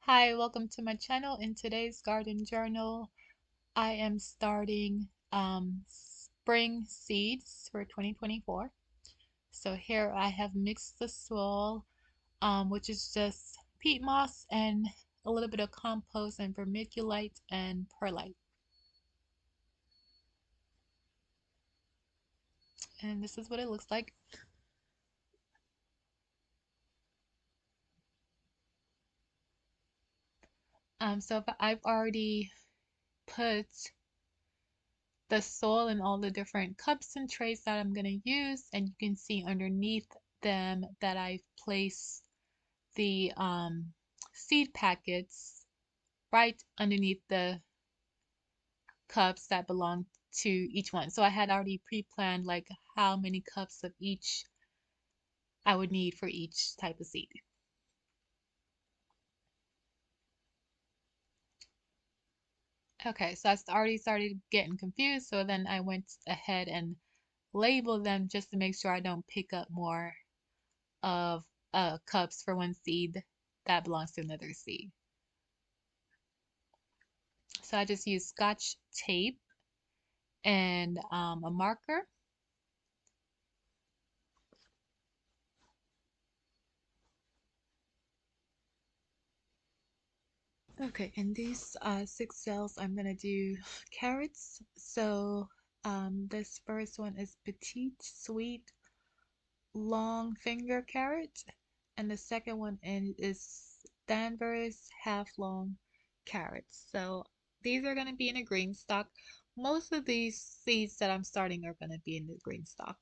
Hi, welcome to my channel. In today's garden journal, I am starting spring seeds for 2024. So here I have mixed the soil, which is just peat moss and a little bit of compost and vermiculite and perlite. And this is what it looks like. So I've already put the soil in all the different cups and trays that I'm going to use, and you can see underneath them that I've placed the seed packets right underneath the cups that belong to each one. So I had already pre-planned like how many cups of each I would need for each type of seed. Okay, so I already started getting confused, so then I went ahead and labeled them just to make sure I don't pick up more of cups for one seed that belongs to another seed. So I just used Scotch tape and a marker. Okay, in these 6 cells, I'm gonna do carrots. So this first one is petite, sweet, long finger carrot, and the second one is Danvers half long carrots. So these are gonna be in a green stock. Most of these seeds that I'm starting are gonna be in the green stock.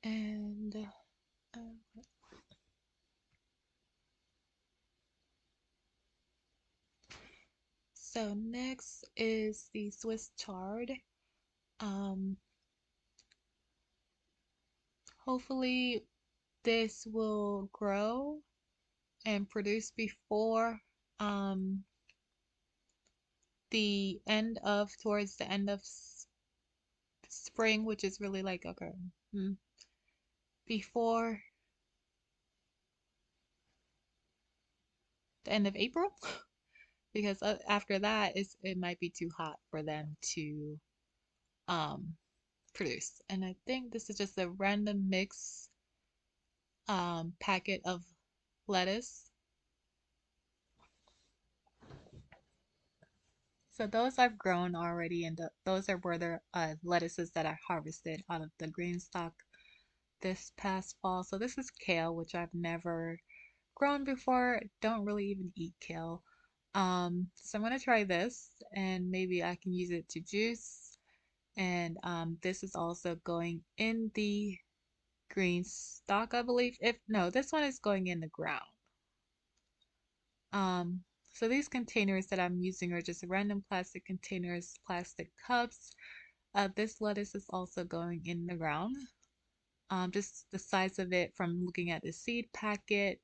And so next is the Swiss chard. Um, Hopefully this will grow and produce before um, towards the end of spring, which is really like, okay, mm, before the end of April, because after that, it might be too hot for them to um, produce. And I think this is just a random mix packet of lettuce. So those I've grown already, and those are where the lettuces that I harvested out of the green stock this past fall. So this is kale, which I've never grown before. Don't really even eat kale. So I'm gonna try this, and maybe I can use it to juice. And this is also going in the green stock, I believe. If no, this one is going in the ground. Um, so these containers that I'm using are just random plastic containers, plastic cups. This lettuce is also going in the ground. Just the size of it from looking at the seed packet,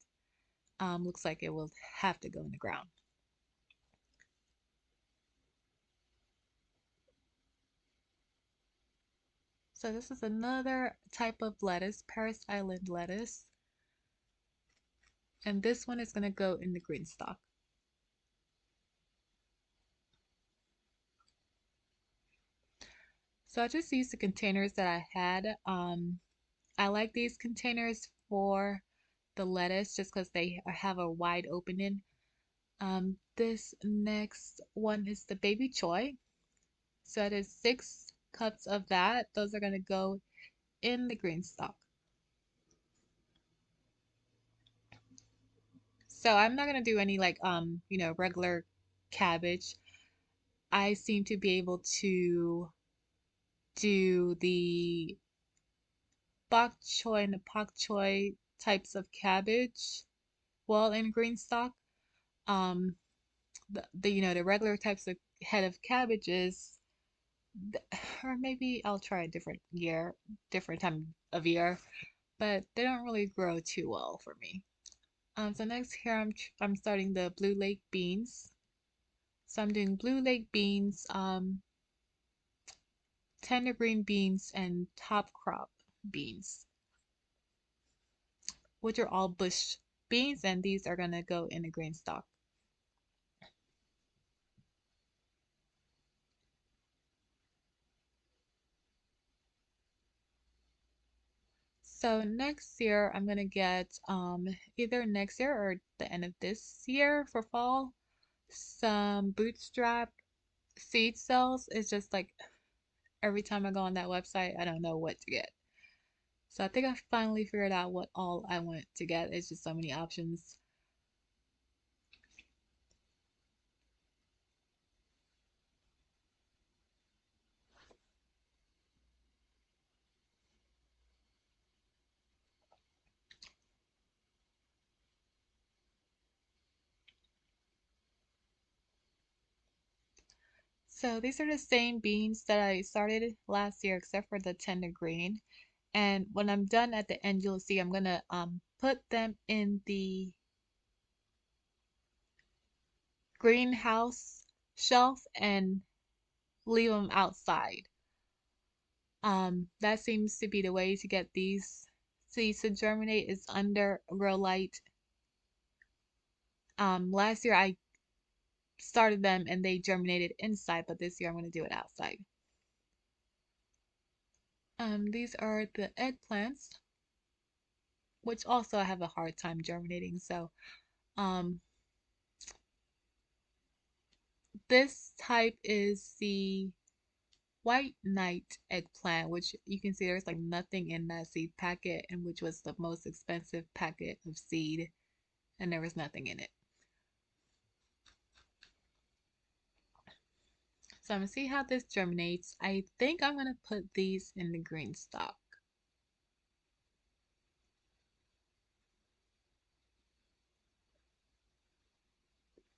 looks like it will have to go in the ground. So this is another type of lettuce, Paris Island lettuce. And this one is going to go in the green stock. So I just used the containers that I had. I like these containers for the lettuce just because they have a wide opening. This next one is the baby choy. So it is 6 cups of that. Those are going to go in the green stock. So I'm not going to do any like, regular cabbage. I seem to be able to do the bok choy and the pak choy types of cabbage well in green stock. Um, the regular types of head of cabbages, or maybe I'll try a different year, different time of year, but they don't really grow too well for me. So next here I'm starting the Blue Lake beans. So I'm doing Blue Lake beans, tender green beans, and top crop beans, which are all bush beans, and these are gonna go in the green stock. So next year I'm gonna get either next year or the end of this year for fall some bootstrap seed cells. It's just like every time I go on that website, I don't know what to get. So I think I finally figured out what all I want to get. It's just so many options. So these are the same beans that I started last year except for the tender green. And when I'm done at the end, you'll see I'm gonna put them in the greenhouse shelf and leave them outside. That seems to be the way to get these seeds to germinate is under grow light. Last year I started them and they germinated inside, but this year I'm going to do it outside. These are the eggplants, which also have a hard time germinating. So, um, this type is the White Knight eggplant, which you can see there's like nothing in that seed packet, and which was the most expensive packet of seed, and there was nothing in it. So I'm gonna see how this germinates. I think I'm gonna put these in the green stock.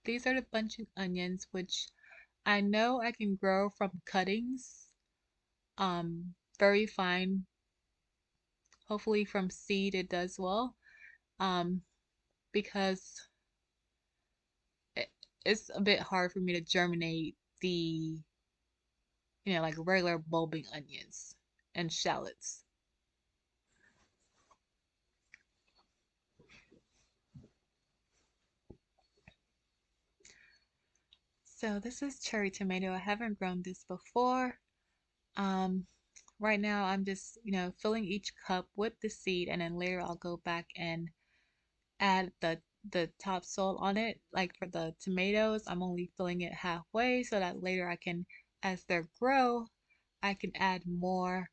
These are the bunch of onions, which I know I can grow from cuttings, very fine. Hopefully from seed it does well, um, because it, it's a bit hard for me to germinate the, like regular bulbing onions and shallots. So this is cherry tomato. I haven't grown this before. Um, right now I'm just, filling each cup with the seed, and then later I'll go back and add the topsoil on it. Like for the tomatoes, I'm only filling it halfway so that later I can, as they grow, I can add more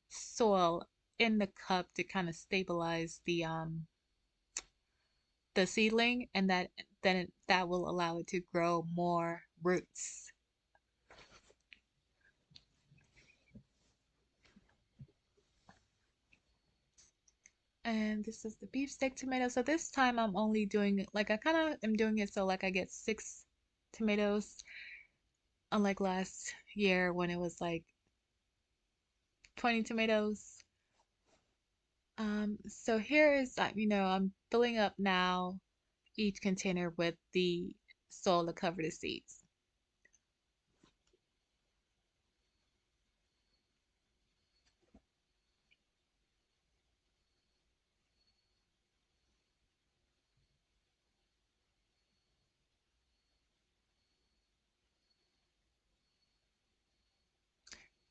soil in the cup to kind of stabilize the seedling, and that will allow it to grow more roots. And this is the beefsteak tomato. So this time I'm only doing like I kind of am doing it so like I get 6 tomatoes, unlike last year when it was like 20 tomatoes. So here is I'm filling up now each container with the soil to cover the seeds.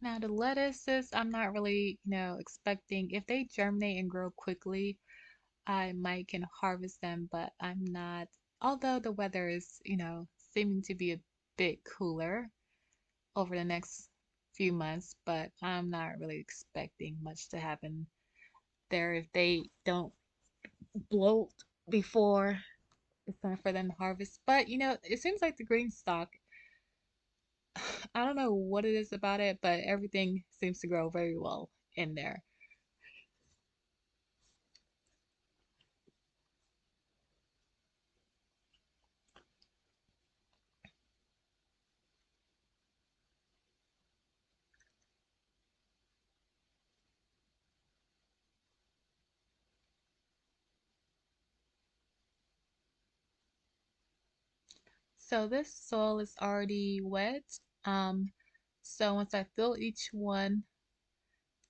Now the lettuces, I'm not really, expecting if they germinate and grow quickly, I might can harvest them, but I'm not. Although the weather is, seeming to be a bit cooler over the next few months, but I'm not really expecting much to happen there if they don't bloat before it's time for them to harvest. But it seems like the green stock, I don't know what it is about it, but everything seems to grow very well in there. So this soil is already wet. Um, so once I fill each one,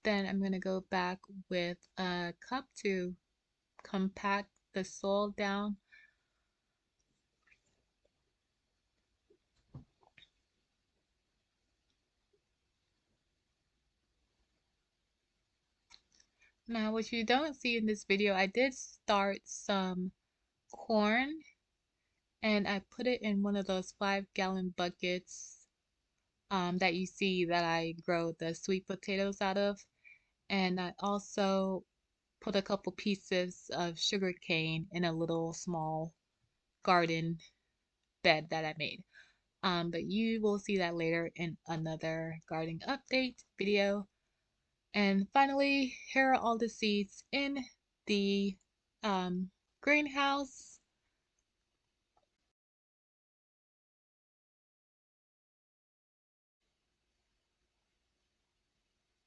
then I'm going to go back with a cup to compact the soil down. Now, what you don't see in this video, I did start some corn and I put it in one of those 5-gallon buckets that you see that I grow the sweet potatoes out of. And I also put a couple pieces of sugar cane in a little small garden bed that I made. But you will see that later in another gardening update video. And finally, here are all the seeds in the greenhouse.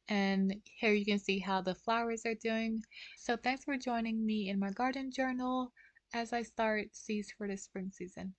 And here you can see how the flowers are doing. So thanks for joining me in my garden journal as I start seeds for the spring season.